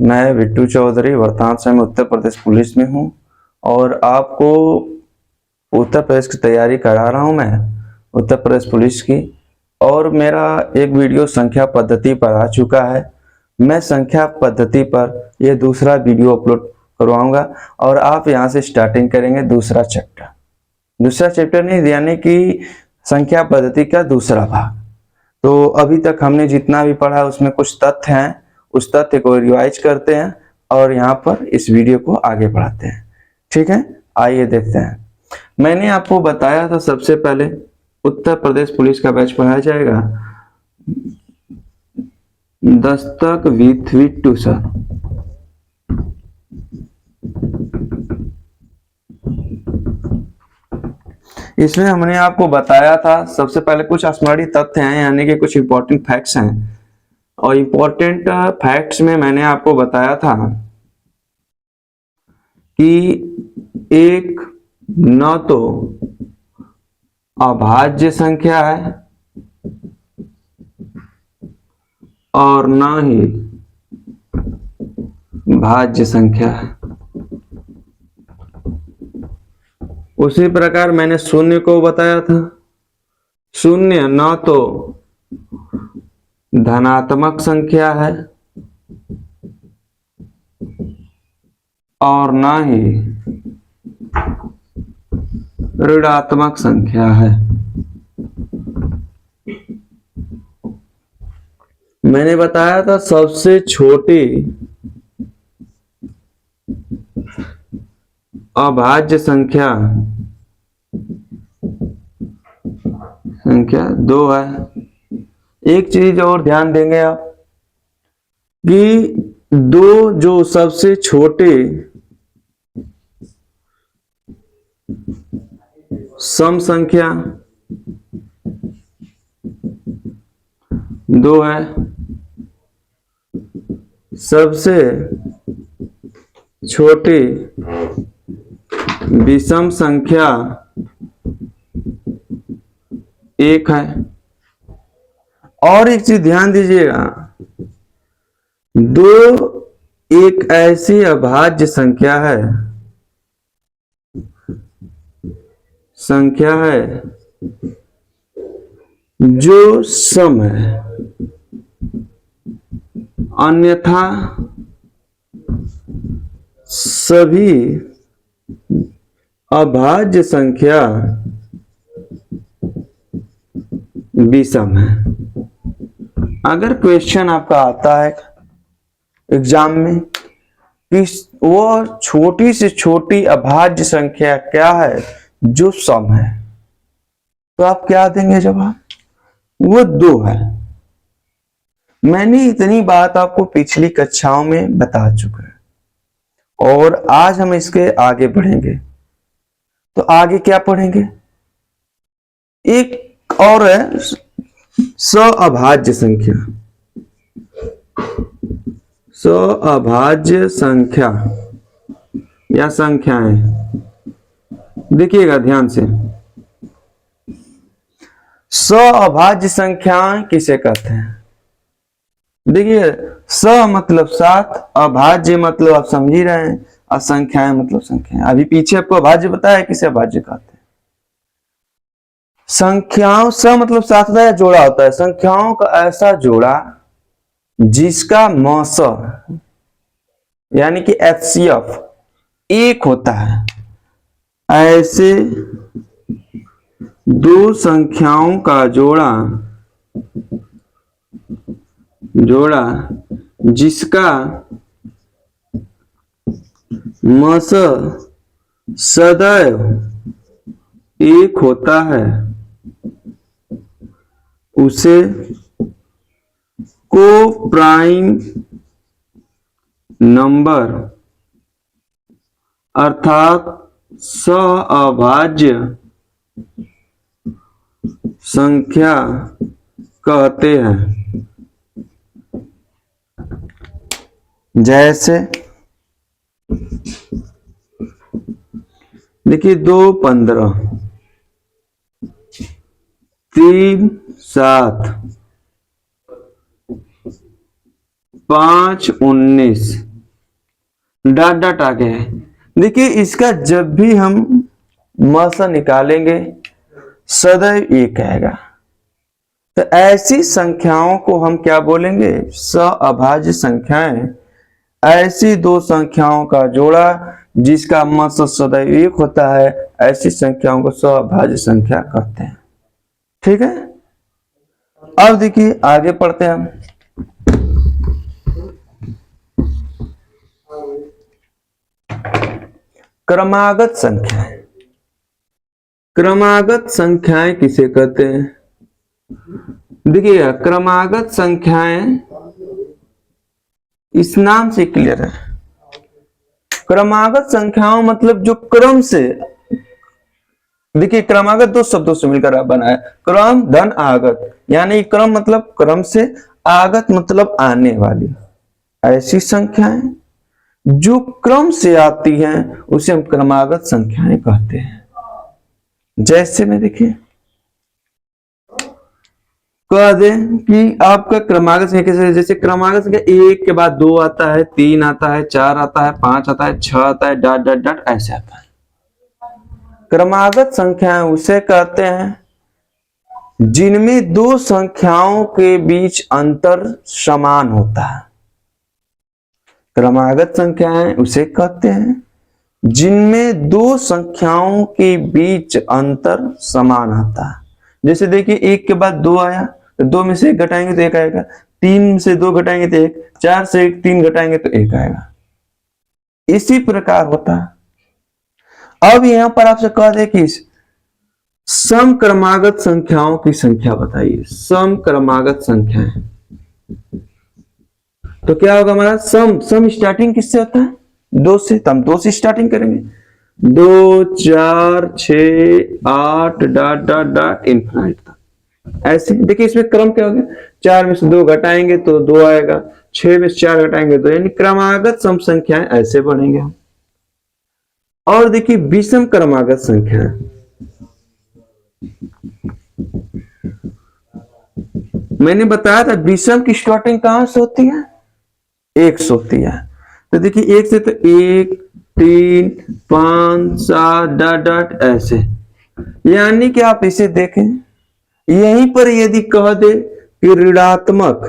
मैं बिट्टू चौधरी वर्तमान समय में उत्तर प्रदेश पुलिस में हूँ और आपको उत्तर प्रदेश की तैयारी करा रहा हूँ मैं उत्तर प्रदेश पुलिस की। और मेरा एक वीडियो संख्या पद्धति पर आ चुका है। मैं संख्या पद्धति पर यह दूसरा वीडियो अपलोड करवाऊंगा और आप यहाँ से स्टार्टिंग करेंगे दूसरा चैप्टर नहीं, यानी कि संख्या पद्धति का दूसरा भाग। तो अभी तक हमने जितना भी पढ़ा उसमें कुछ तथ्य हैं, उस तथ्य को रिवाइज करते हैं और यहाँ पर इस वीडियो को आगे बढ़ाते हैं। ठीक है, आइए देखते हैं। मैंने आपको बताया था सबसे पहले उत्तर प्रदेश पुलिस का बैच पढ़ाया जाएगा दस्तक विथ बिट्टू सर। इसमें हमने आपको बताया था सबसे पहले कुछ स्मरणीय तथ्य हैं, यानी कि कुछ इंपॉर्टेंट फैक्ट्स हैं। और इंपॉर्टेंट फैक्ट्स में मैंने आपको बताया था कि एक न तो अभाज्य संख्या है और न ही भाज्य संख्या है। उसी प्रकार मैंने शून्य को बताया था। शून्य न तो धनात्मक संख्या है और न ही ऋणात्मक संख्या है। मैंने बताया था सबसे छोटी अभाज्य संख्या 2 है। एक चीज और ध्यान देंगे आप कि 2 जो सबसे छोटे सम संख्या 2 है, सबसे छोटी विषम संख्या 1 है। और एक चीज ध्यान दीजिएगा, 2 एक ऐसी अभाज्य संख्या है जो सम है, अन्यथा सभी अभाज्य संख्या विषम है। अगर क्वेश्चन आपका आता है एग्जाम में कि वो छोटी से छोटी अभाज्य संख्या क्या है जो सम है, तो आप क्या देंगे जवाब? वो 2 है। मैंने इतनी बात आपको पिछली कक्षाओं में बता चुका है और आज हम इसके आगे बढ़ेंगे। तो आगे क्या पढ़ेंगे? एक और है सअभाज्य संख्या। सअभाज्य संख्या या संख्याएं, देखिएगा ध्यान से। सअभाज्य संख्याएं किसे कहते हैं? देखिए, स मतलब 7, अभाज्य मतलब आप समझ ही रहे हैं, और संख्याएं मतलब संख्याएं। अभी पीछे आपको अभाज्य बताया किसे अभाज्य कहते हैं। संख्याओं स मतलब 7 होता है, जोड़ा होता है। संख्याओं का ऐसा जोड़ा जिसका मस यानी कि HCF 1 होता है, ऐसे 2 संख्याओं का जोड़ा जिसका मस सदैव 1 होता है उसे को-प्राइम नंबर अर्थात सअभाज्य संख्या कहते हैं। जैसे देखिए, 2 15, 3 7, 5 19, डॉट डॉट आगे है। देखिए इसका जब भी हम म से निकालेंगे सदैव एक आएगा। तो ऐसी संख्याओं को हम क्या बोलेंगे? सअभाज्य संख्याएं। ऐसी दो संख्याओं का जोड़ा जिसका म से सदैव एक होता है, ऐसी संख्याओं को सअभाज्य संख्या कहते हैं। ठीक है, अब देखिए आगे पढ़ते हैं हम। क्रमागत संख्याएं। क्रमागत संख्याएं किसे कहते हैं? देखिएगा, क्रमागत संख्याएं इस नाम से क्लियर है। क्रमागत संख्याओं मतलब जो क्रम से, देखिए क्रमागत दो शब्दों से मिलकर बना है, क्रम धन आगत, यानी क्रम मतलब क्रम से, आगत मतलब आने वाली। ऐसी संख्याएं जो क्रम से आती हैं उसे हम क्रमागत संख्याएं कहते हैं। जैसे में देखिए कह दें कि आपका क्रमागत संख्या, जैसे क्रमागत संख्या एक के बाद दो आता है, तीन आता है, चार आता है, पांच आता है, छह आता है, डॉट डॉट डॉट ऐसे आता है। क्रमागत संख्याएं उसे कहते हैं जिनमें दो संख्याओं के बीच अंतर समान होता है। क्रमागत संख्याएं उसे कहते हैं जिनमें दो संख्याओं के बीच अंतर समान आता है। जैसे देखिए एक के बाद दो आया तो दो में से एक घटाएंगे तो एक आएगा, तीन में से दो घटाएंगे तो एक, चार से एक तीन घटाएंगे तो एक आएगा। इसी प्रकार होता है। अब यहां पर आपसे कह दे कि सम क्रमागत संख्याओं की संख्या बताइए। सम क्रमागत संख्याएं तो क्या होगा हमारा? सम स्टार्टिंग किससे होता है? दो से। तो हम दो से स्टार्टिंग करेंगे, 2 4 6 8 डॉट डॉट डॉट इनफाइनाइट तक। ऐसे देखिए इसमें क्रम क्या हो गया? 4 में से 2 घटाएंगे तो 2 आएगा, 6 में से 4 घटाएंगे तो, यानी क्रमागत सम संख्याएं ऐसे बढ़ेंगे हम। और देखिए विषम क्रमागत संख्याएं, मैंने बताया था विषम की स्टार्टिंग कहां से होती है? एक से होती है। तो देखिए एक से तो 1 3 5 7 डॉट डॉट ऐसे, यानी कि आप इसे देखें यहीं पर यदि कह दे कि ऋणात्मक,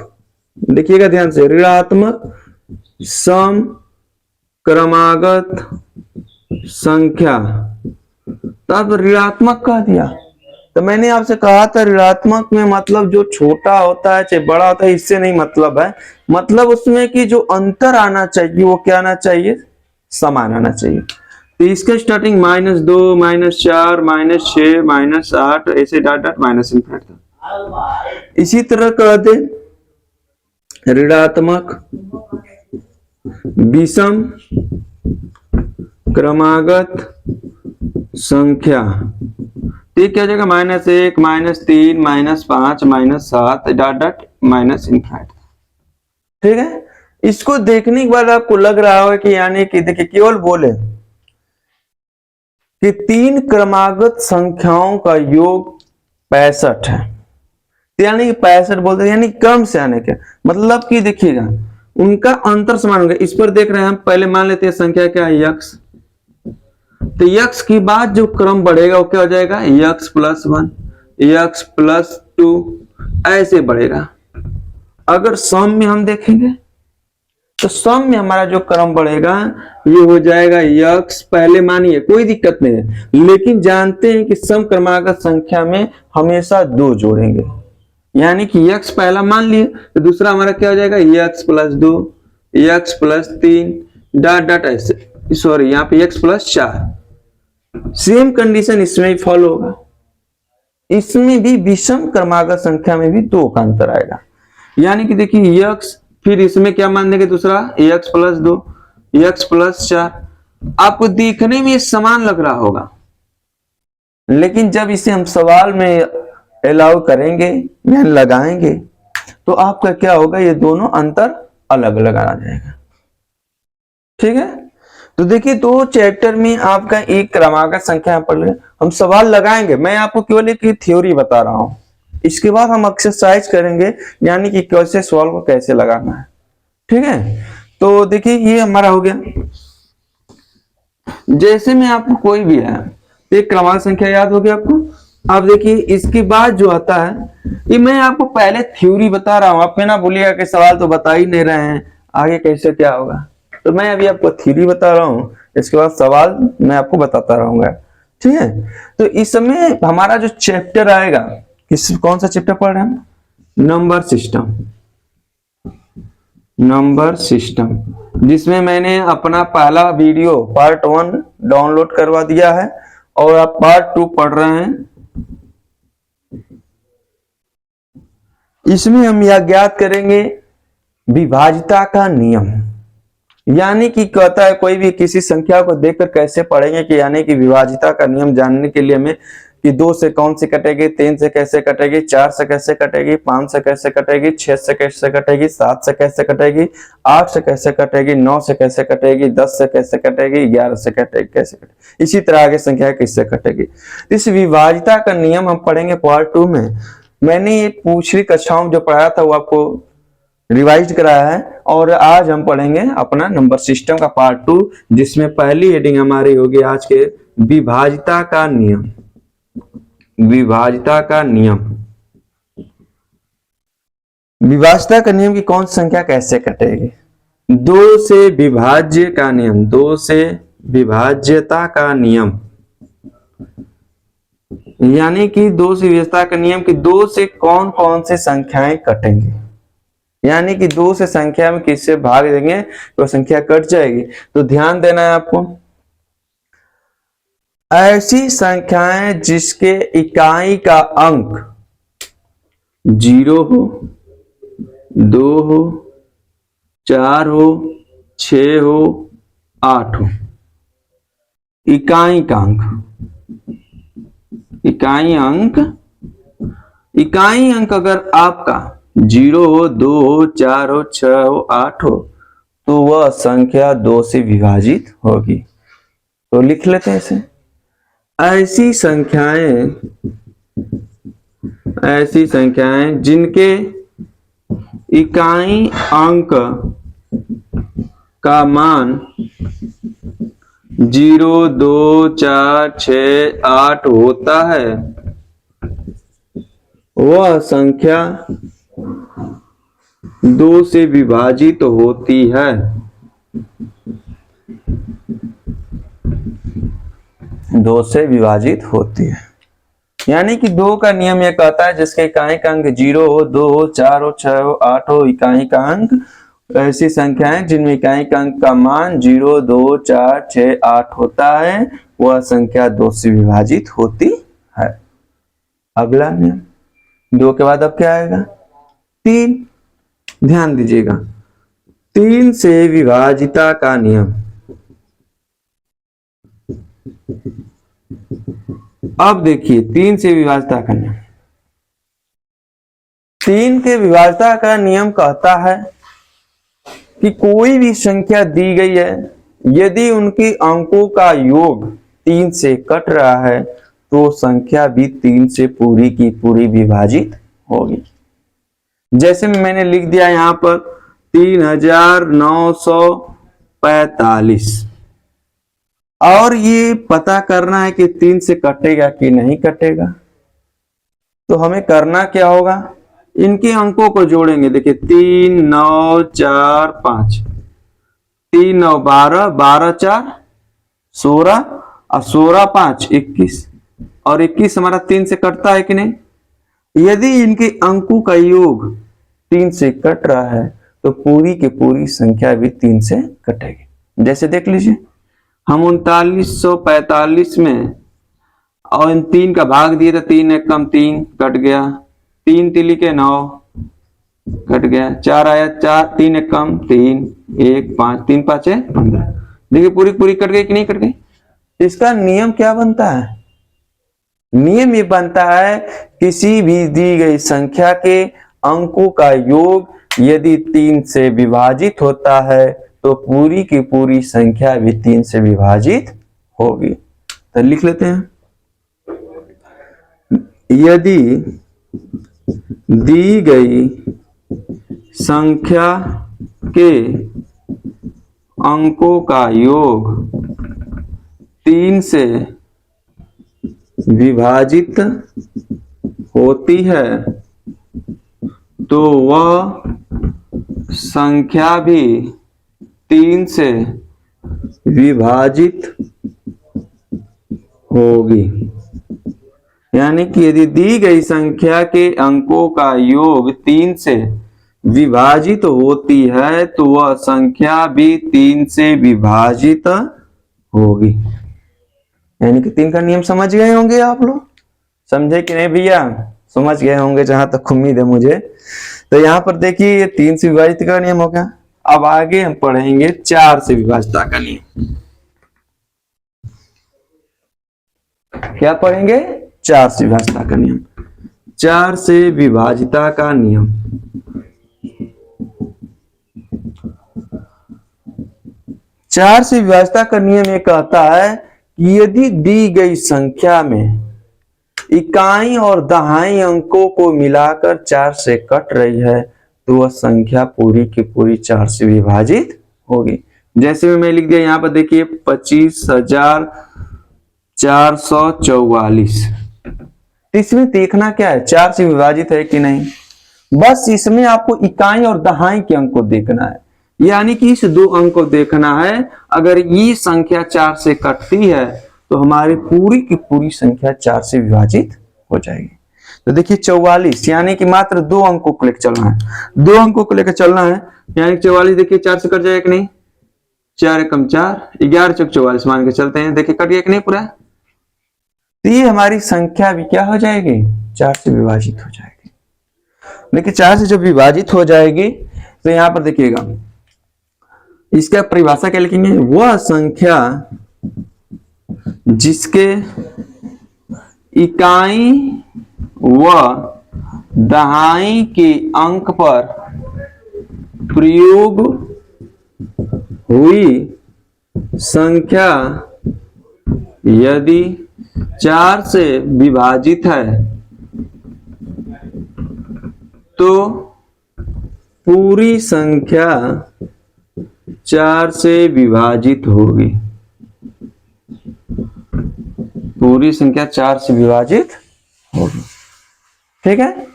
देखिएगा ध्यान से, ऋणात्मक सम क्रमागत संख्या, तो आप ऋणात्मक कह दिया। तो मैंने आपसे कहा था ऋणात्मक में मतलब जो छोटा होता है चाहे बड़ा होता है, इससे नहीं मतलब है। मतलब उसमें कि जो अंतर आना चाहिए वो क्या आना चाहिए? समान आना चाहिए। तो इसका स्टार्टिंग -2 -4 -6 -8 ऐसे डॉट डॉट माइनस इनफिनिट था। इसी तरह कह दे ऋणात्मक विषम क्रमागत संख्या, ठीक क्या जाएगा? -1 -3 -5 -7 डॉट डॉट माइनस इनफिनिट। ठीक है, इसको देखने के बाद आपको लग रहा होगा कि यानी कि देखिए केवल बोले कि 3 क्रमागत संख्याओं का योग 65 है, यानी कि 65 बोलते हैं, यानी क्रम से आने के मतलब कि देखिएगा उनका अंतर समान होगा। इस पर देख रहे हैं हम, पहले मान लेते हैं संख्या क्या है? यक्स। तो यक्स के बाद जो क्रम बढ़ेगा वो क्या हो जाएगा? यक्स प्लस 1, यक्स प्लस 2 ऐसे बढ़ेगा। अगर सम में हम देखेंगे तो सम में हमारा जो क्रम बढ़ेगा ये हो जाएगा यक्स, पहले मानिए कोई दिक्कत नहीं है, लेकिन जानते हैं कि सम क्रमागत संख्या में हमेशा 2 जोड़ेंगे, यानी कि यक्स पहला मान लिए तो दूसरा हमारा क्या हो जाएगा? X plus 2, x plus 3 dot dot ऐसे, सॉरी यहाँ पे यक्स प्लस 4। सेम कंडीशन इसमें ही फॉलो होगा। इसमें भी विषम क्रमागत संख्या में भी 2 का अंतर आएगा, यानी कि देखिए यक्स, फिर इसमें क्या मान देंगे? दूसरा यक्स प्लस 2, यक्स प्लस 4। आपको देखने में समान लग रहा होगा, लेकिन जब इसे हम सवाल में अलाउ करेंगे या लगाएंगे तो आपका क्या होगा? ये दोनों अंतर अलग अलग आ जाएगा। ठीक है, तो देखिए 2 चैप्टर में आपका एक क्रमागत संख्या पढ़ ले, हम सवाल लगाएंगे। मैं आपको केवल एक थ्योरी बता रहा हूं, इसके बाद हम एक्सरसाइज करेंगे, यानी कि कैसे सवाल को कैसे लगाना है। ठीक है, तो देखिए ये हमारा हो गया। जैसे में आपको कोई भी है, एक क्रमांक संख्या याद होगी आपको। अब देखिए इसके बाद जो आता है, ये मैं आपको पहले थ्योरी बता रहा हूं, आप ना बोलिएगा कि सवाल तो बता ही नहीं रहे हैं, आगे कैसे क्या होगा। तो मैं अभी आपको थ्योरी बता रहा हूं, इसके बाद सवाल मैं आपको बताता रहूंगा, ठीक है। तो इस समय हमारा जो चैप्टर आएगा, कौन सा चैप्टर पढ़ रहे हैं हम? Number system. नंबर सिस्टम, जिसमें मैंने अपना पहला वीडियो पार्ट 1 डाउनलोड करवा दिया है और आप पार्ट 2 पढ़ रहे हैं। इसमें हम यह ज्ञात करेंगे विभाज्यता का नियम, यानी कि कहता है कोई भी किसी संख्या को देखकर कैसे पढ़ेंगे कि यानी कि विभाज्यता का नियम जानने के लिए हमें कि 2 से कौन से कटेगी, 3 से कैसे कटेगी, 4 से कैसे कटेगी, 5 से कैसे कटेगी, 6 से कैसे कटेगी, 7 से कैसे कटेगी, 8 से कैसे कटेगी, 9 से कैसे कटेगी, 10 से कैसे कटेगी, 11 से कटेगी, कैसे कटेगी, इसी तरह आगे संख्या किससे कटेगी। इस विभाज्यता का नियम हम पढ़ेंगे पार्ट 2 में। मैंने ये पिछली कक्षाओं जो पढ़ाया था वो आपको रिवाइज कराया है, और आज हम पढ़ेंगे अपना नंबर सिस्टम का पार्ट 2, जिसमें पहली हेडिंग हमारी होगी आज के विभाज्यता का नियम। विभाज्यता का नियम, विभाज्यता का नियम की कौन सी संख्या कैसे कटेगी। 2 से विभाज्य का नियम, 2 से विभाज्यता का नियम, यानी कि 2 से विभाज्यता का नियम कि 2 से कौन कौन से संख्याएं कटेंगे, यानी कि 2 से संख्या में किससे भाग देंगे तो संख्या कट जाएगी। तो ध्यान देना है आपको, ऐसी संख्याएं जिसके इकाई का अंक 0 हो, 2 हो, 4 हो, 6 हो, 8 हो, इकाई का अंक, इकाई अंक, इकाई अंक अगर आपका 0 हो, 2 हो, 4 हो, 6 हो, 8 हो, तो वह संख्या 2 से विभाजित होगी। तो लिख लेते हैं इसे। ऐसी संख्याएं जिनके इकाई अंक का मान 0, 2, 4, 6, 8 होता है, वह संख्या 2 से विभाजित होती है। दो से विभाजित होती है, यानी कि 2 का नियम यह कहता है जिसके इकाई का अंक 0 हो, 2 हो, 4 हो, 6 हो, 8 हो, इकाई का अंक, ऐसी संख्याएं जिनमें इकाई का अंक का मान 0, 2, 4, 6, 8 होता है, वह संख्या 2 से विभाजित होती है। अगला नियम 2 के बाद अब क्या आएगा? 3। ध्यान दीजिएगा, 3 से विभाज्यता का नियम। अब देखिए 3 से विभाज्यता का नियम, 3 के विभाज्यता का नियम कहता है कि कोई भी संख्या दी गई है, यदि उनके अंकों का योग 3 से कट रहा है तो संख्या भी 3 से पूरी की पूरी विभाजित होगी। जैसे मैंने लिख दिया यहां पर 3945, और ये पता करना है कि 3 से कटेगा कि नहीं कटेगा। तो हमें करना क्या होगा, इनके अंकों को जोड़ेंगे। देखिए 3, 9, 4, 5, 3, 9, 12, 12, 4, 16, और 16, 5, 21, और 21 हमारा 3 से कटता है कि नहीं। यदि इनके अंकों का योग 3 से कट रहा है तो पूरी की पूरी संख्या भी 3 से कटेगी। जैसे देख लीजिए, हम 3945 में और इन 3 का भाग दिए तो 3 एक कम 3 कट गया, 3 तिली के 9 कट गया, 4 आया 4, 3 एक कम 3, 1, 5, 3 5 है 15। देखिए पूरी पूरी कट गई कि नहीं कट गई। इसका नियम क्या बनता है? नियम ये बनता है किसी भी दी गई संख्या के अंकों का योग यदि 3 से विभाजित होता है तो पूरी की पूरी संख्या भी 3 से विभाजित होगी। तो लिख लेते हैं, यदि दी गई संख्या के अंकों का योग 3 से विभाजित होती है तो वह संख्या भी 3 से विभाजित होगी। यानी कि यदि दी गई संख्या के अंकों का योग 3 से विभाजित होती है तो वह संख्या भी 3 से विभाजित होगी। यानी कि 3 का नियम समझ गए होंगे आप लोग, समझे कि नहीं भैया? समझ गए होंगे जहां तक उम्मीद है मुझे। तो यहाँ पर देखिए ये 3 से विभाजित का नियम हो गया। अब आगे हम पढ़ेंगे 4 से विभाजिता का नियम। क्या पढ़ेंगे? 4 से विभाजिता का नियम। 4 से विभाजिता का नियम। चार से विभाजिता का नियम ये कहता है कि यदि दी गई संख्या में इकाई और दहाई अंकों को मिलाकर 4 से कट रही है तो वह संख्या पूरी की पूरी 4 से विभाजित होगी। जैसे मैं लिख दिया यहाँ पर देखिए 25,444। इसमें देखना क्या है, 4 से विभाजित है कि नहीं। बस इसमें आपको इकाई और दहाई के अंक को देखना है, यानी कि इस 2 अंक को देखना है। अगर ये संख्या 4 से कटती है तो हमारी पूरी की पूरी संख्या 4 से विभाजित हो जाएगी। तो देखिए 44, यानी कि मात्र 2 अंकों को लेकर चलना है, 2 अंकों को लेकर चलना है। यानी 44 देखिए 4 से कट जाएगा कि नहीं, 4 एकम 4, 11 चौक 44 मान के चलते हैं। देखिए कट गया कि नहीं पूरा। तो ये हमारी संख्या भी क्या हो जाएगी, 4 से विभाजित हो जाएगी। देखिए 4 से जब विभाजित हो जाएगी तो यहां पर देखिएगा इसका परिभाषा क्या लिखेंगे, वह संख्या जिसके इकाई व दहाई के अंक पर प्रयोग हुई संख्या यदि 4 से विभाजित है तो पूरी संख्या 4 से विभाजित होगी। पूरी संख्या 4 से विभाजित होगी। ठीक है,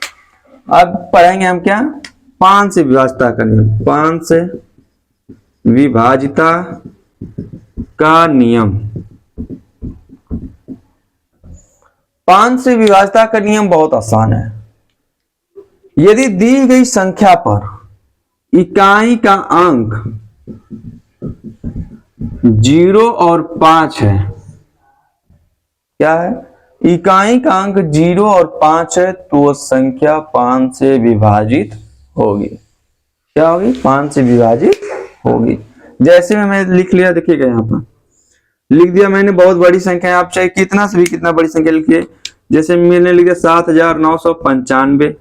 अब पढ़ेंगे हम क्या, 5 से विभाजिता का नियम। 5 से विभाजिता का नियम। 5 से विभाजिता का नियम बहुत आसान है। यदि दी गई संख्या पर इकाई का अंक 0 और 5 है, क्या है, इकाई का अंक 0 और 5 है तो संख्या 5 से विभाजित होगी। क्या होगी, 5 से विभाजित होगी। जैसे में मैं लिख लिया, देखिएगा यहाँ पर लिख दिया मैंने बहुत बड़ी संख्या, आप चाहे कितना से भी कितना बड़ी संख्या लिखिए। जैसे मैंने लिख दिया 7,995,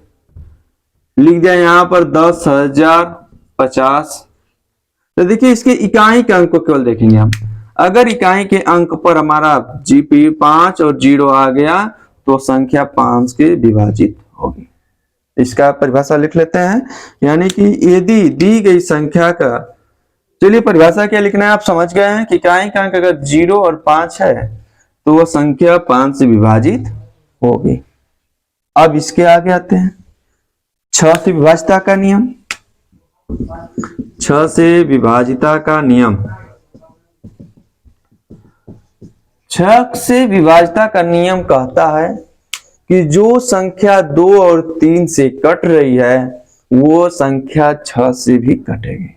लिख दिया यहाँ पर 10,050। तो देखिए इसके इकाई के अंक को केवल देखेंगे हम। अगर इकाई के अंक पर हमारा जीपी 5 और 0 आ गया तो संख्या 5 के विभाजित होगी। इसका परिभाषा लिख लेते हैं, यानी कि यदि दी गई संख्या का, चलिए परिभाषा क्या लिखना है आप समझ गए हैं कि इकाई का अंक अगर 0 और 5 है तो वह संख्या 5 से विभाजित होगी। अब इसके आगे आते हैं 6 से विभाजिता का नियम। 6 से विभाजिता का नियम। 6 से विभाजिता का नियम कहता है कि जो संख्या 2 और 3 से कट रही है वो संख्या 6 से भी कटेगी।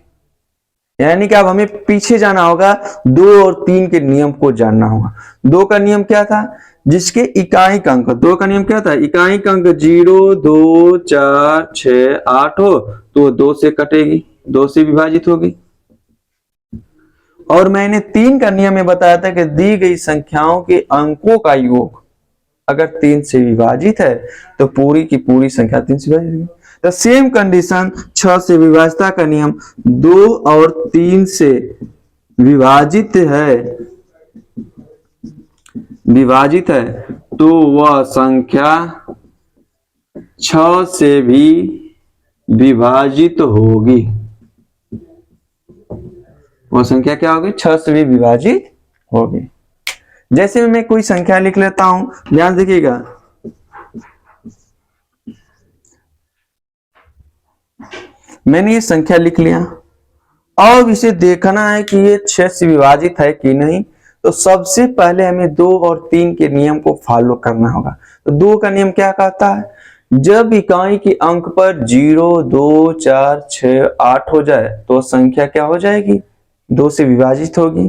यानी कि अब हमें पीछे जाना होगा, 2 और 3 के नियम को जानना होगा। 2 का नियम क्या था, जिसके इकाई का अंक, 2 का नियम क्या था, इकाई का अंक 0, 2, 4, 6, 8 हो तो 2 से कटेगी, 2 से विभाजित होगी। और मैंने 3 का नियम में बताया था कि दी गई संख्याओं के अंकों का योग अगर 3 से विभाजित है तो पूरी की पूरी संख्या 3 से विभाजित होगी। तो सेम कंडीशन 6 से विभाजिता का नियम, 2 और 3 से विभाजित है तो वह संख्या 6 से भी विभाजित होगी। वह संख्या क्या होगी, 6 से भी विभाजित होगी। जैसे मैं कोई संख्या लिख लेता हूं, ध्यान देखिएगा, मैंने ये संख्या लिख लिया। अब इसे देखना है कि ये 6 से विभाजित है कि नहीं। तो सबसे पहले हमें 2 और 3 के नियम को फॉलो करना होगा। तो 2 का नियम क्या कहता है, जब इकाई के अंक पर 0, 2, 4, 6, 8 हो जाए तो संख्या क्या हो जाएगी, 2 से विभाजित होगी।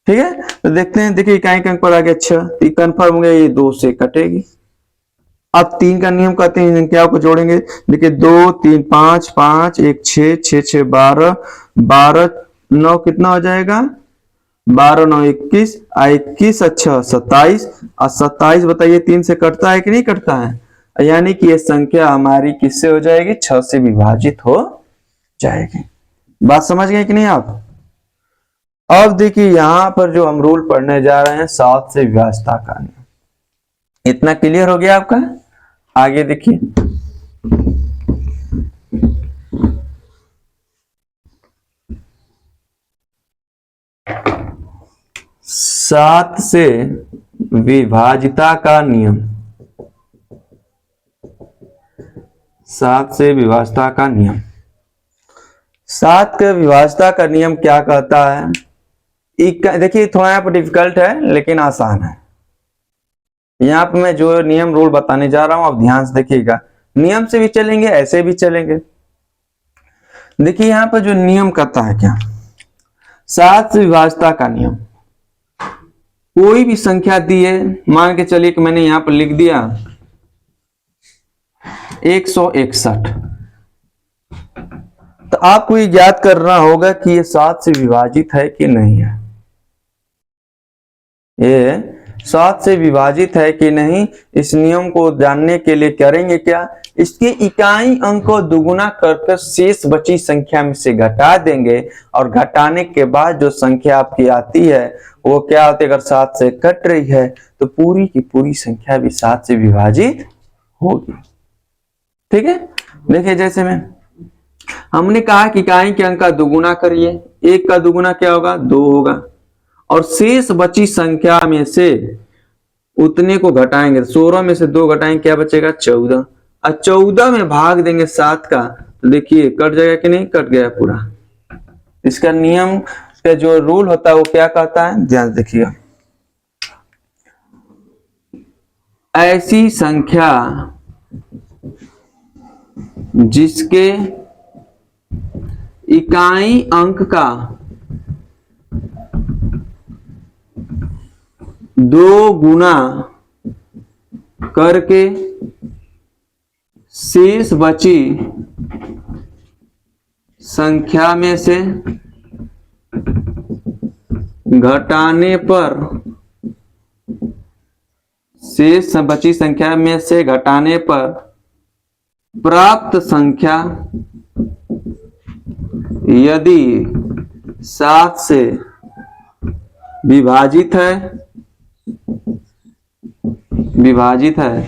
ठीक है, तो देखते हैं, देखिए इकाई के अंक पर आ गया 6, तो कंफर्म हो गया ये 2 से कटेगी। अब 3 का नियम कहते हैं संख्याओं को जोड़ेंगे। देखिए 2, 3, 5, 5, 1, 6, 6, 6, 12, 12, 9 कितना हो जाएगा, 12, 9, 21, 21 अच्छा 27, और 27 बताइए 3 से कटता है कि नहीं कटता है, यानी कि ये संख्या हमारी किससे हो जाएगी, 6 से विभाजित हो जाएगी। बात समझ गए कि नहीं आप। अब देखिए यहां पर जो हम रूल पढ़ने जा रहे हैं 7 से विभाज्यता का नियम, इतना क्लियर हो गया आपका। आगे देखिए, सात से विभाजिता का नियम, 7 से विभाजिता का नियम, 7 के विभाजिता का नियम क्या कहता है। देखिए थोड़ा यहाँ पर डिफिकल्ट है लेकिन आसान है। यहाँ पर मैं जो नियम रूल बताने जा रहा हूं आप ध्यान से देखिएगा, नियम से भी चलेंगे ऐसे भी चलेंगे। देखिए यहाँ पर जो नियम कहता है क्या, 7 से विभाजिता का नियम, कोई भी संख्या दी है, मान के चलिए कि मैंने यहां पर लिख दिया 161, तो आपको ये ज्ञात करना होगा कि ये 7 से विभाजित है कि नहीं है, ये 7 से विभाजित है कि नहीं। इस नियम को जानने के लिए करेंगे क्या, इसके इकाई अंक को दुगुना करके शेष बची संख्या में से घटा देंगे, और घटाने के बाद जो संख्या आपकी आती है वो क्या होती है, अगर 7 से कट रही है तो पूरी की पूरी संख्या भी 7 से विभाजित होगी। ठीक है, देखिए जैसे में हमने कहा कि इकाई के अंक का दुगुना करिए, 1 का दुगुना क्या होगा, 2 होगा, और शेष बची संख्या में से उतने को घटाएंगे, 16 में से 2 घटाएंगे क्या बचेगा, 14, और 14 में भाग देंगे 7 का, तो देखिए कट जाएगा कि नहीं, कट गया पूरा। इसका नियम का जो रूल होता है वो क्या कहता है, ध्यान देखिएगा, ऐसी संख्या जिसके इकाई अंक का 2 गुना करके शेष बची संख्या में से घटाने पर, शेष बची संख्या में से घटाने पर प्राप्त संख्या यदि 7 से विभाजित है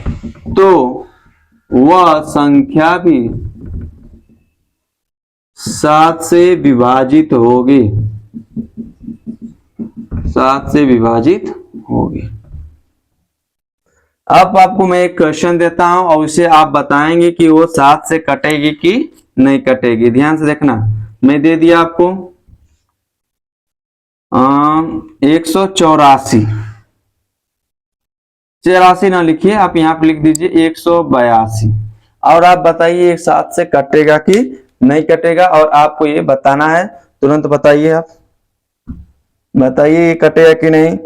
तो वह संख्या भी 7 से विभाजित होगी, 7 से विभाजित होगी। अब आपको मैं एक क्वेश्चन देता हूं और उसे आप बताएंगे कि वो 7 से कटेगी कि नहीं कटेगी। ध्यान से देखना, मैं दे दिया आपको 184, 84 ना लिखिए आप, यहां पे लिख दीजिए 182, और आप बताइए 7 से कटेगा कि नहीं कटेगा, और आपको ये बताना है, तुरंत बताइए, आप बताइए ये कटेगा कि नहीं,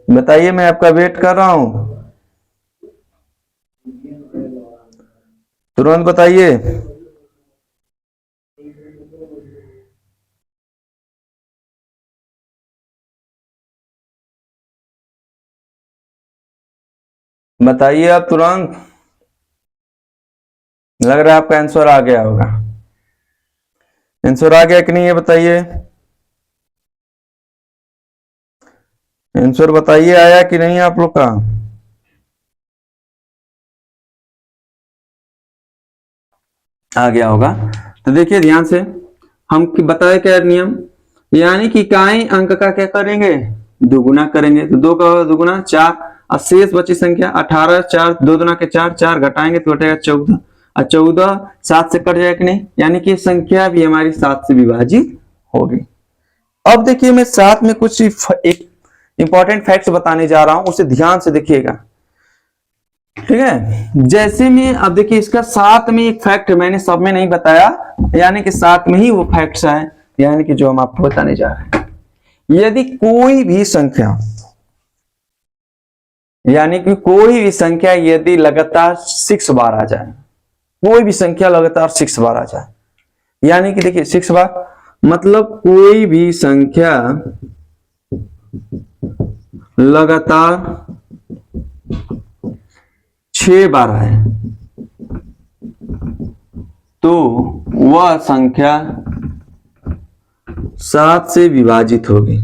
बताइए, मैं आपका वेट कर रहा हूं, तुरंत बताइए। बताइए आप तुरंत, लग रहा है आपका आंसर आ गया होगा, आंसर आ गया कि नहीं ये बताइए, आंसर बताइए आया कि नहीं आप लोग का। आ गया होगा। तो देखिए ध्यान से, हम बताए क्या नियम, यानी कि इकाई अंक का क्या करेंगे, दुगुना करेंगे। तो 2 का दुगुना 4, और शेष बची संख्या 18, 4 2 दुना के 4, 4 घटाएंगे तो बचेगा 14, और 14 7 से कट जाएगा कि नहीं, यानी कि संख्या भी हमारी 7 से विभाजित होगी। अब देखिए मैं साथ में कुछ एक इंपॉर्टेंट फैक्ट्स बताने जा रहा हूं, उसे ध्यान से देखिएगा, ठीक है। जैसे में अब देखिए इसका साथ में एक फैक्ट मैंने सब में नहीं बताया, यानी कि साथ में ही वो फैक्ट्स हैं, यानी कि जो हम आपको बताने जा रहे हैं। यदि कोई भी संख्या, यानी कि कोई भी संख्या यदि लगातार 6 बार आ जाए, कोई भी संख्या लगातार 6 बार आ जाए, यानी कि देखिए 6 बार मतलब कोई भी संख्या लगातार 6 बार आए तो वह संख्या 7 से विभाजित होगी।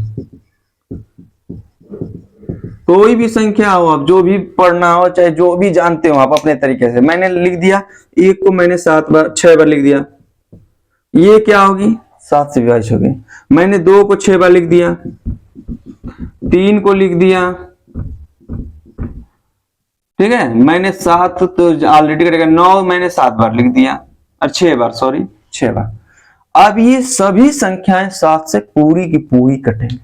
कोई भी संख्या हो, आप जो भी पढ़ना हो, चाहे जो भी जानते हो आप अपने तरीके से। मैंने लिख दिया एक को मैंने 6 बार लिख दिया, ये क्या होगी 7 से विभाजित होगी। मैंने 2 को 6 बार लिख दिया, 3 को लिख दिया, ठीक है। मैंने 7 तो ऑलरेडी करेगा, 9 मैंने 7 बार लिख दिया, और 6 बार, सॉरी 6 बार। अब ये सभी संख्याएं 7 से पूरी की पूरी कटेंगे।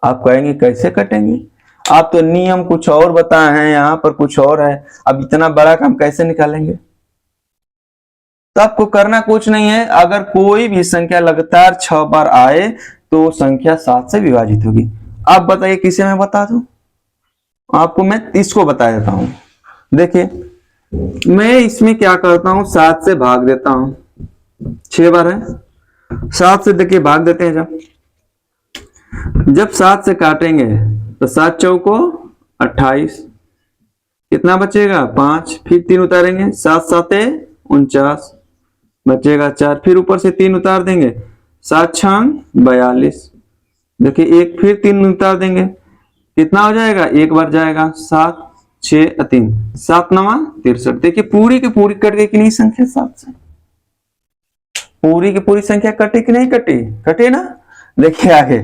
आप कहेंगे कैसे कटेंगे, आप तो नियम कुछ और बताए हैं, यहां पर कुछ और है, अब इतना बड़ा काम कैसे निकालेंगे। तो आपको करना कुछ नहीं है, अगर कोई भी संख्या लगातार 6 बार आए तो संख्या 7 से विभाजित होगी। अब बताइए किसे मैं बता दूं, आपको मैं इसको बता देता हूं। देखिए मैं इसमें क्या करता हूं, 7 से भाग देता हूं, 6 बार है, 7 से देखिए भाग देते हैं। जब 7 से काटेंगे तो 7 चौको 28, कितना बचेगा 5, फिर 3 उतारेंगे, 7 7 49, बचेगा 4, फिर ऊपर से 3 उतार देंगे, 7 6 42, देखिए एक फिर 3 उतार देंगे, कितना हो जाएगा, एक बार जाएगा, 7 6 3 7 9 63। देखिए पूरी की पूरी कट गई कि नहीं संख्या 7 से, पूरी की पूरी संख्या कटी कि नहीं कटी, कटी ना। देखिए आगे,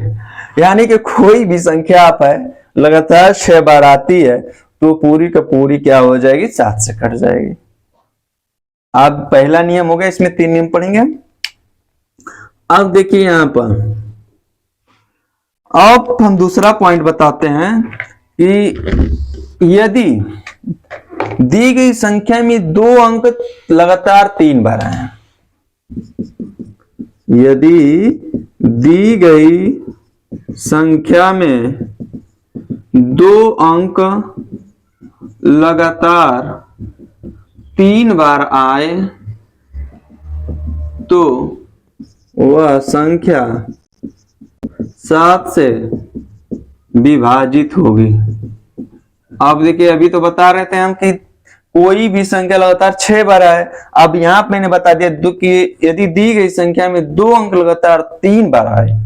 यानी कि कोई भी संख्या आप है लगातार 6 बार आती है तो पूरी का पूरी क्या हो जाएगी, 7 से कट जाएगी। अब पहला नियम हो गया, इसमें 3 नियम पढ़ेंगे। अब देखिए यहां पर अब हम दूसरा पॉइंट बताते हैं कि यदि दी गई संख्या में 2 अंक लगातार 3 बार आए, यदि दी गई संख्या में 2 अंक लगातार 3 बार आए तो वह संख्या 7 से विभाजित होगी। अब देखिए अभी तो बता रहे थे हम कि कोई भी संख्या लगातार 6 बार आए, अब यहां मैंने बता दिया कि यदि दी गई संख्या में 2 अंक लगातार 3 बार आए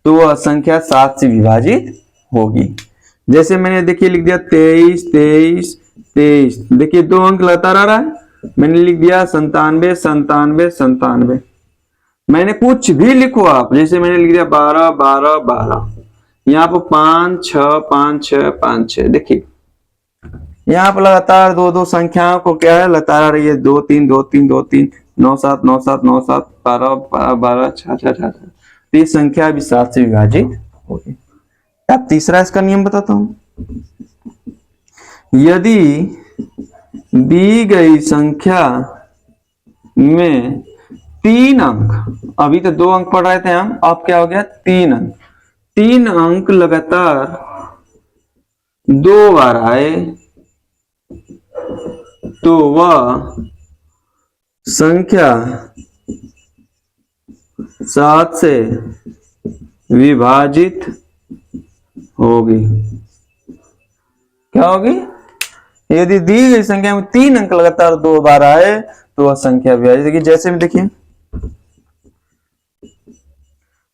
तो वह संख्या 7 से विभाजित होगी। जैसे मैंने देखिए लिख दिया 23 23 23, देखिए 2 अंक लगातार आ रहा है, मैंने लिख दिया 97 97 97। मैंने कुछ भी लिखो आप, जैसे मैंने लिख दिया 12 12 12, यहाँ पर 5 6 5 6 5 6। देखिए यहाँ पर लगातार 2 संख्याओं को क्या है लगातार आ रही है, 2 3 2 3 2 3 9 7 9 7 9 7 12 12 12 6 6 6। तो ये संख्या भी 7 से विभाजित होगी। अब तीसरा इसका नियम बताता हूं, यदि दी गई संख्या में 3 अंक, अभी तो 2 अंक पढ़ रहे थे हम, अब क्या हो गया 3 अंक, 3 अंक लगातार 2 बार आए तो वह संख्या 7 से विभाजित होगी। क्या होगी, यदि दी गई संख्या में 3 अंक लगातार 2 बार आए तो वह संख्या विभाजित होगी। जैसे में देखिए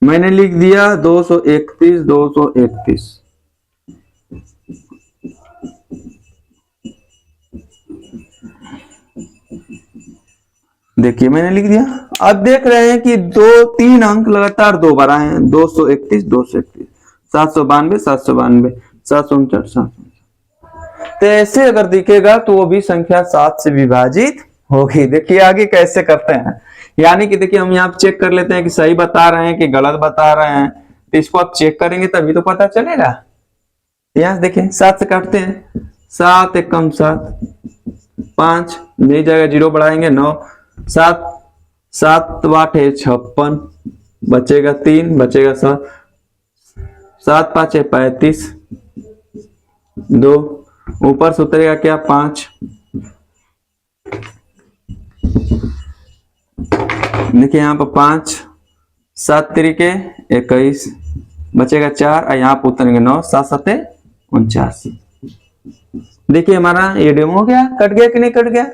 मैंने लिख दिया 231 231, देखिए मैंने लिख दिया। अब देख रहे हैं कि 2-3 अंक लगातार 2 बार आए हैं, 231, 231, 792, 792, 759, 759। तो ऐसे अगर दिखेगा तो वो भी संख्या 7 से विभाजित होगी। देखिए आगे कैसे करते हैं, यानी कि देखिए हम यहाँ चेक कर लेते हैं कि सही बता रहे हैं कि गलत बता रहे हैं। तो इसको आप चेक करेंगे तभी तो पता चलेगा। यहाँ देखिए 7 से काटते हैं, 7 एकम 7, 5 नहीं जाएगा, 0 बढ़ाएंगे 9, 7 7 8 56, बचेगा 3, बचेगा 7, 7 5 35, 2 ऊपर से उतरेगा क्या 5, देखिए यहाँ पर 5, 7 तरीके 21, बचेगा 4 और यहाँ पर उतरेंगे 9, 7 7 49। देखिए हमारा ये डेमो हो गया, कट गया कि नहीं कट गया।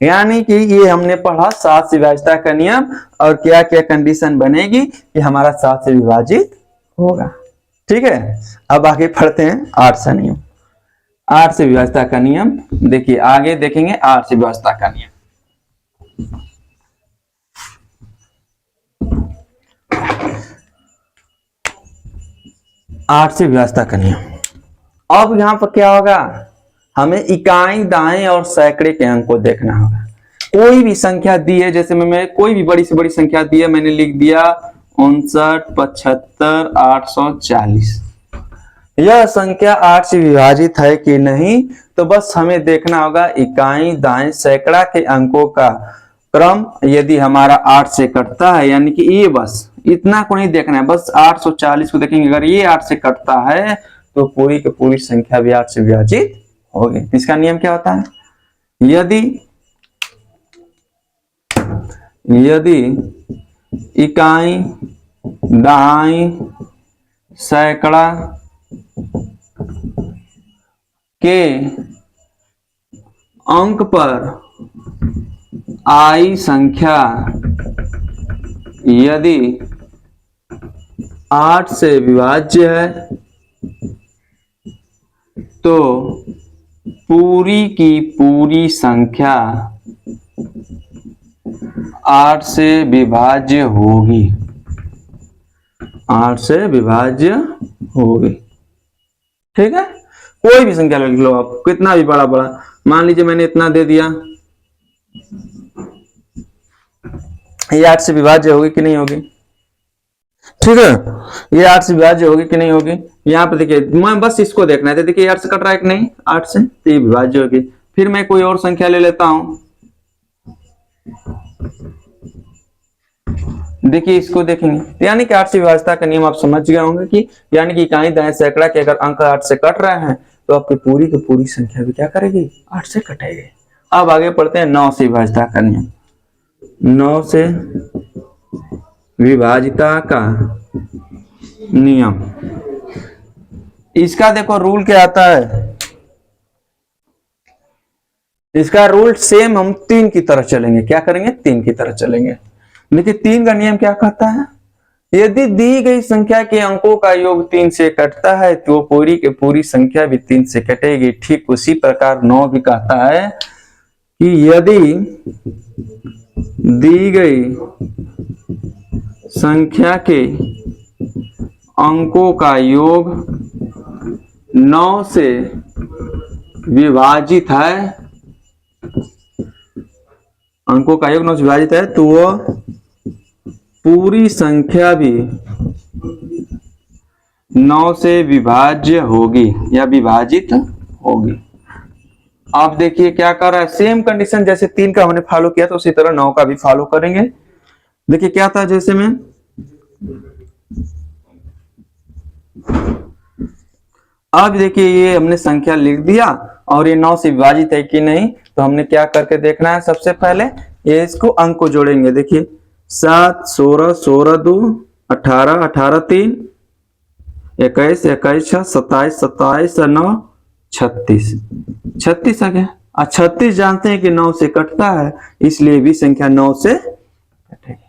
यानी कि ये हमने पढ़ा 7 से विभाज्यता का नियम और क्या क्या कंडीशन बनेगी कि हमारा 7 से विभाजित होगा। ठीक है, अब आगे पढ़ते हैं 8 से नियम। 8 से विभाज्यता का नियम देखिए आगे देखेंगे। 8 से विभाज्यता का नियम, आठ से विभाज्यता का नियम। अब यहां पर क्या होगा, हमें इकाई, दाएं और सैकड़े के अंक को देखना होगा। कोई भी संख्या दी है, जैसे मैं कोई भी बड़ी से बड़ी संख्या दी है, मैंने लिख दिया 59, 75, 840। यह संख्या 8 से विभाजित है कि नहीं, तो बस हमें देखना होगा इकाई, दाएं, सैकड़ा के अंकों का क्रम यदि हमारा 8 से कटता है, यानी कि ये बस इतना को नहीं देखना है, बस 840 को देखेंगे। अगर ये 8 से कटता है तो पूरी की पूरी संख्या भी 8 से विभाजित होगी। इसका नियम क्या होता है, यदि इकाई, दहाई, सैकड़ा के अंक पर आई संख्या यदि 8 से विभाज्य है तो पूरी की पूरी संख्या 8 से विभाज्य होगी, 8 से विभाज्य होगी। ठीक है, कोई भी संख्या लिख लो आप, कितना भी बड़ा बड़ा, मान लीजिए मैंने इतना दे दिया, ये 8 से विभाज्य होगी कि नहीं होगी। ठीक है, ये 8 से विभाज्य होगी कि नहीं होगी। यहाँ पे देखिए मैं बस इसको देखना है, देखिए 8 से कट रहा है कि नहीं, 8 से, तो ये विभाज्य होगी। फिर मैं कोई और संख्या ले लेता हूं, देखिए इसको देखेंगे, यानी कि 8 से विभाज्यता का नियम आप समझ गए होंगे कि यानी कि इकाई, दाएं, सैकड़ा के अगर अंक 8 से कट रहे हैं तो आपकी पूरी की पूरी संख्या भी क्या करेगी, 8 से कटेगी। अब आगे पढ़ते हैं 9 से विभाज्यता का नियम। 9 से विभाज्यता का नियम, इसका देखो रूल क्या आता है, इसका रूल सेम हम 3 की तरह चलेंगे। क्या करेंगे, 3 की तरह चलेंगे। देखिए 3 का नियम क्या कहता है, यदि दी गई संख्या के अंकों का योग 3 से कटता है तो पूरी की पूरी संख्या भी 3 से कटेगी। ठीक उसी प्रकार 9 भी कहता है कि यदि दी गई संख्या के अंकों का योग 9 से विभाजित है, अंकों का योग 9 से विभाजित है तो वो पूरी संख्या भी 9 से विभाज्य होगी या विभाजित होगी। आप देखिए क्या कर रहा है, सेम कंडीशन जैसे 3 का हमने फॉलो किया तो उसी तरह 9 का भी फॉलो करेंगे। देखिए क्या था, जैसे में अब देखिए ये हमने संख्या लिख दिया और ये 9 से विभाजित है कि नहीं, तो हमने क्या करके देखना है, सबसे पहले ये इसको अंक को जोड़ेंगे। देखिए 7, 16, 16 2, 18, 18 3, 21, 21 6, 27, 27 9, 36, 36 आ गया। 36 जानते हैं कि 9 से कटता है, इसलिए भी संख्या 9 से कटेगी।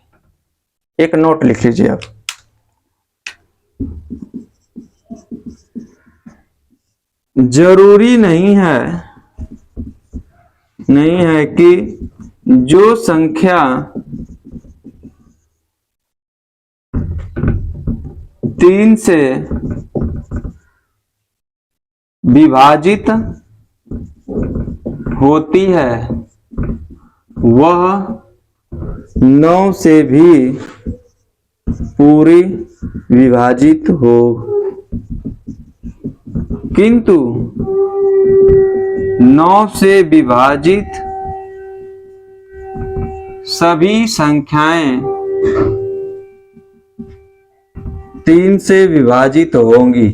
एक नोट लिख लीजिए आप, जरूरी नहीं है कि जो संख्या 3 से विभाजित होती है वह 9 से भी पूरी विभाजित हो, किंतु 9 से विभाजित सभी संख्याएं 3 से विभाजित होंगी।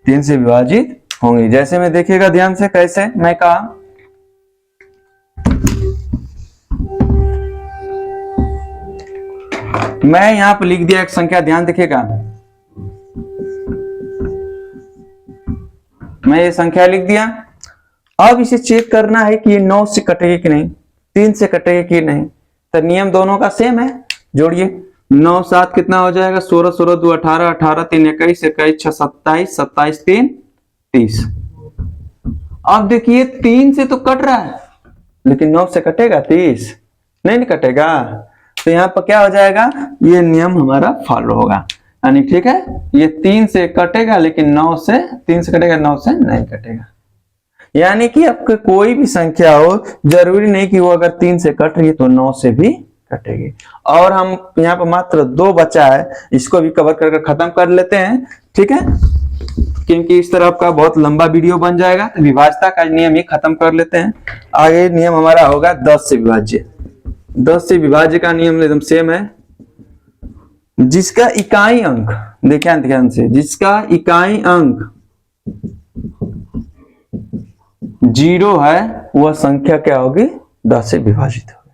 3 से विभाजित होंगी। जैसे में देखिएगा ध्यान से, कैसे मैं कहा, मैं यहां पर लिख दिया एक संख्या, ध्यान देखिएगा, मैं ये संख्या लिख दिया। अब इसे चेक करना है कि ये 9 से कटेगी कि नहीं, 3 से कटेगी कि नहीं। तो नियम दोनों का सेम है, जोड़िए। 9 7 कितना हो जाएगा, 16 16 2 18, 18 3 21, 21 6 27, 27 3 30। अब देखिए 3 से तो कट रहा है, लेकिन 9 से कटेगा 30? नहीं कटेगा। तो यहाँ पर क्या हो जाएगा, ये नियम हमारा फॉलो होगा, यानी ठीक है, ये 3 से कटेगा लेकिन 9 से, 3 से कटेगा 9 से नहीं कटेगा। यानी कि आपके कोई भी संख्या हो, जरूरी नहीं कि वो अगर 3 से कट रही है तो 9 से भी कटेगी। और हम यहाँ पर मात्र 2 बचा है, इसको भी कवर करके खत्म कर लेते हैं, ठीक है, क्योंकि इस तरह आपका बहुत लंबा वीडियो बन जाएगा। तो विभाज्यता का नियम ही खत्म कर लेते हैं। आगे नियम हमारा होगा 10 से विभाज्य। 10 से विभाज्य का नियम एकदम सेम है। जिसका इकाई अंक, देखिए ध्यान से, जिसका इकाई अंक 0 है वह संख्या क्या होगी, 10 से विभाजित होगी।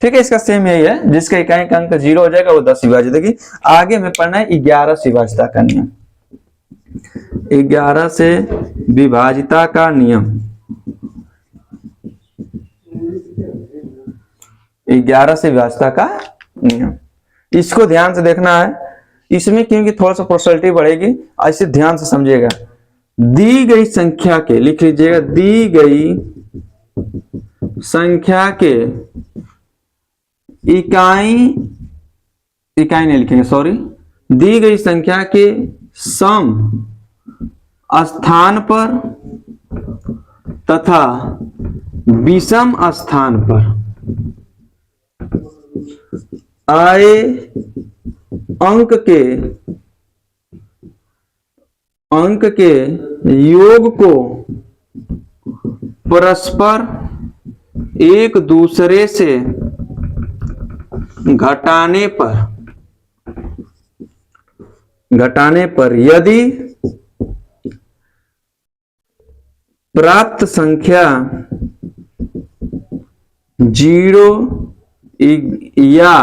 ठीक है, इसका सेम यही है, जिसका इकाई अंक 0 हो जाएगा वो 10 से विभाजित होगी। आगे में पढ़ना है 11 से विभाज्यता का नियम। 11 से विभाज्यता का नियम, 11 से विभाज्यता का नियम, इसको ध्यान से देखना है। इसमें क्योंकि थोड़ा सा प्रोबेबिलिटी बढ़ेगी, ऐसे ध्यान से समझिएगा। दी गई संख्या के, लिख लीजिएगा, दी गई संख्या के इकाई नहीं लिखेंगे, सॉरी, दी गई संख्या के सम स्थान पर तथा विषम स्थान पर आए अंक के योग को परस्पर एक दूसरे से घटाने पर यदि प्राप्त संख्या 0 या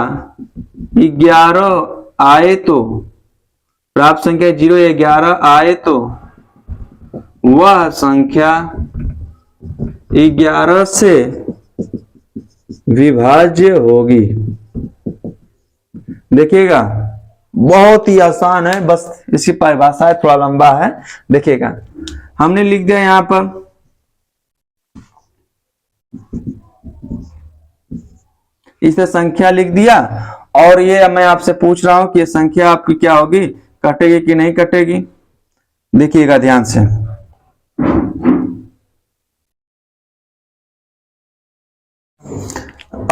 11 आए तो, प्राप्त संख्या 0 या 11 आए तो वह संख्या 11 से विभाज्य होगी। देखिएगा बहुत ही आसान है, बस इसकी परिभाषा है, थोड़ा लंबा है। देखिएगा हमने लिख दिया यहां पर, इसे संख्या लिख दिया, और ये मैं आपसे पूछ रहा हूं कि ये संख्या आपकी क्या होगी, कटेगी कि नहीं कटेगी। देखिएगा ध्यान से,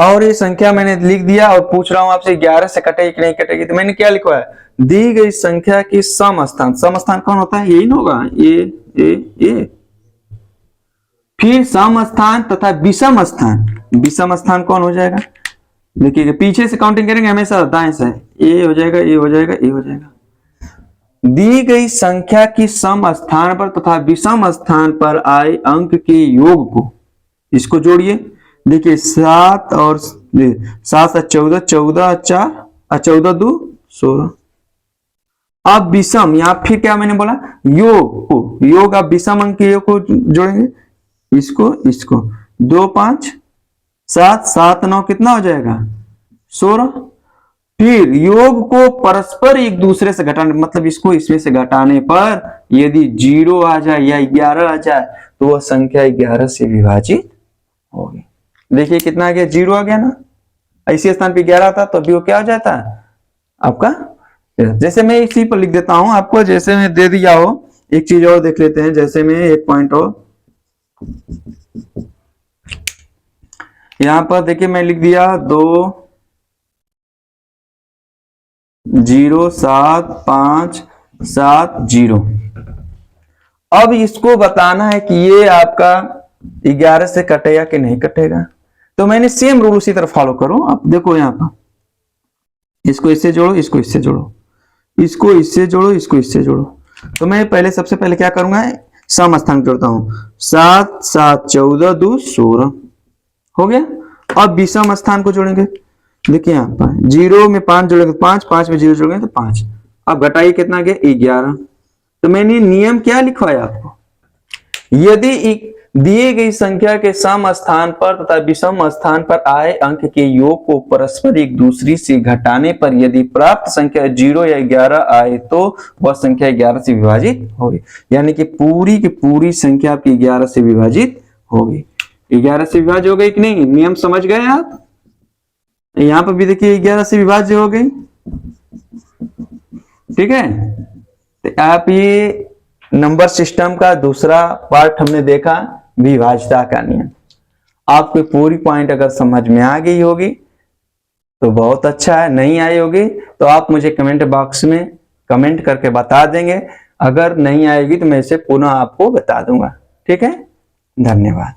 और ये संख्या मैंने लिख दिया और पूछ रहा हूं आपसे 11 से कटेगी कि नहीं कटेगी। तो मैंने क्या लिखा है, दी गई संख्या की सम स्थान, सम स्थान कौन होता है, यही ना होगा, ए। फिर सम स्थान तथा विषम स्थान, विषम स्थान कौन हो जाएगा, देखिए पीछे से काउंटिंग करेंगे हमेशा दाएं से, ए हो जाएगा, ए हो जाएगा, ए हो जाएगा। दी गई संख्या की सम स्थान पर तथा विषम स्थान पर आए अंक के योग को, इसको जोड़िए। देखिए 7 और 7 14, 14 4, 14 2 16। अब विषम, यहां फिर क्या मैंने बोला, योग को, योग, अब विषम अंक के योग को जोड़ेंगे, इसको 2 5 7 7 9 कितना हो जाएगा, 16। फिर योग को परस्पर एक दूसरे से घटाने, मतलब इसको इसमें से घटाने पर यदि 0 आ जाए या 11 आ जाए तो वह संख्या 11 से विभाजित होगी। देखिए कितना आ गया, 0 आ गया ना, इसी स्थान पे 11 था तो अभी वो क्या हो जाता है आपका। जैसे मैं इसी पर लिख देता हूं आपको, जैसे मैं दे दिया हो। एक चीज और देख लेते हैं, जैसे मैं एक पॉइंट और यहां पर देखिए मैं लिख दिया 207,5,7,0। अब इसको बताना है कि ये आपका 11 से कटेगा कि नहीं कटेगा। तो मैंने सेम रूल उसी तरह फॉलो करो। आप देखो यहां पर, इसको इससे जोड़ो, इसको इससे जोड़ो, इसको इससे जोड़ो, इसको इससे जोड़ो। तो मैं पहले सबसे पहले क्या करूंगा, सम स्थान जोड़ता हूं। 7 7 14 2 16 हो गया। अब विषम स्थान को जोड़ेंगे। देखिए यहाँ पर 0 में 5 जोड़ेंगे 5, 5 में 0 जोड़ेंगे तो 5। अब घटाइए कितना गया, 11। तो मैंने नियम क्या लिखवाया आपको, यदि दिए गई संख्या के सम स्थान पर तथा विषम स्थान पर आए अंक के योग को परस्पर एक दूसरे से घटाने पर यदि प्राप्त संख्या 0 या 11 आए तो वह संख्या 11 से विभाजित होगी। यानी कि की पूरी संख्या आपकी 11 से विभाजित होगी। 11 से विभाज्य हो गई कि नहीं, नियम समझ गए आप। यहां पर भी देखिए 11 से विभाज्य हो गई, ठीक है। तो आप ये नंबर सिस्टम का दूसरा पार्ट हमने देखा, विभाज्यता का नियम। आपको पूरी पॉइंट अगर समझ में आ गई होगी तो बहुत अच्छा है, नहीं आई होगी तो आप मुझे कमेंट बॉक्स में कमेंट करके बता देंगे। अगर नहीं आएगी तो मैं इसे पुनः आपको बता दूंगा, ठीक है। धन्यवाद।